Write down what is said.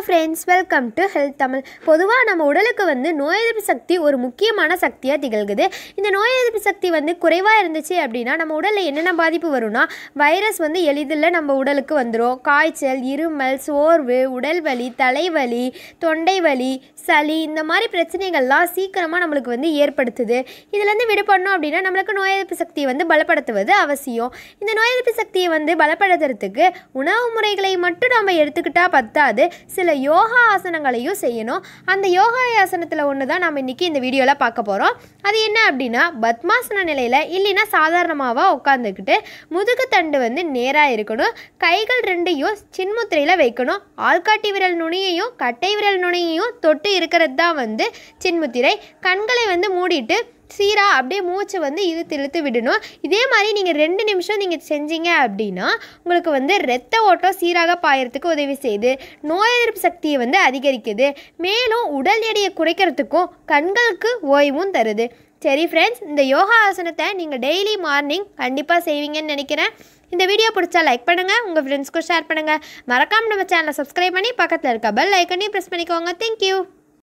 friends, welcome to Health Tamil. பொதுவா நம்ம உடலுக்கு நோய் எதிர்ப்பு சக்தி ஒரு முக்கியமான சக்தியா திகழ்குது. இந்த நோய் எதிர்ப்பு சக்தி குறைவா இருந்துச்சு அப்படினா நம்ம உடல்ல என்னென்ன பாதிப்பு வரும்னா வைரஸ் எளிதில் நம்ம உடலுக்கு வந்துரும். காய்ச்சல், இருமல், சோர்வு, உடல் வலி, தலைவலி, தொண்டை வலி, சளி இந்த மாதிரி பிரச்சனைகள்லாம் சீக்கிரமா நமக்கு ஏற்படுத்துது. இதுல இருந்து விடுபடணும் அப்படினா நமக்கு நோய் எதிர்ப்பு சக்தியை பலப்படுத்துவது அவசியம். இந்த நோய் எதிர்ப்பு சக்தியை பலப்படுத்துறதுக்கு உணவு முறைகளை மட்டும் நம்ம எடுத்துக்கிட்டா பத்தாது, சில யோகா ஆசனங்களையும் செய்யணும். அந்த யோகா ஆசனத்தில் ஒன்று தான் நம்ம இன்றைக்கி இந்த வீடியோவில் பார்க்க போகிறோம். அது என்ன அப்படின்னா பத்மாசன நிலையில் இல்லைன்னா சாதாரணமாக உட்காந்துக்கிட்டு முதுகு தண்டு நேராக இருக்கணும். கைகள் ரெண்டையும் சின்முத்திரையில் வைக்கணும். ஆள்காட்டி விரல் நுனியையும் கட்டை விரல் நுனியையும் தொட்டு இருக்கிறது தான் சின்முத்திரை. கண்களை மூடிட்டு சீராக அப்படியே மூச்சு இழுத்து விடணும். இதே மாதிரி நீங்கள் 2 நிமிஷம் நீங்கள் செஞ்சீங்க அப்படின்னா உங்களுக்கு இரத்த ஓட்டம் சீராக பாயறதுக்கு உதவி செய்யுது. நோய் எதிர்ப்பு சக்தியை அதிகரிக்குது. மேலும் உடல் எடையை குறைக்கிறதுக்கும் கண்களுக்கு ஓய்வும் தருது. சரி ஃப்ரெண்ட்ஸ், இந்த யோகா ஆசனத்தை நீங்கள் டெய்லி மார்னிங் கண்டிப்பாக செய்வீங்கன்னு நினைக்கிறேன். இந்த வீடியோ பிடிச்சா லைக் பண்ணுங்கள், உங்கள் ஃப்ரெண்ட்ஸ்க்கும் ஷேர் பண்ணுங்கள். மறக்காமல் நம்ம சேனலை சப்ஸ்கிரைப் பண்ணி பக்கத்தில் இருக்க பெல் ஐக்கனையும் ப்ரெஸ் பண்ணிக்கோங்க. தேங்க்யூ.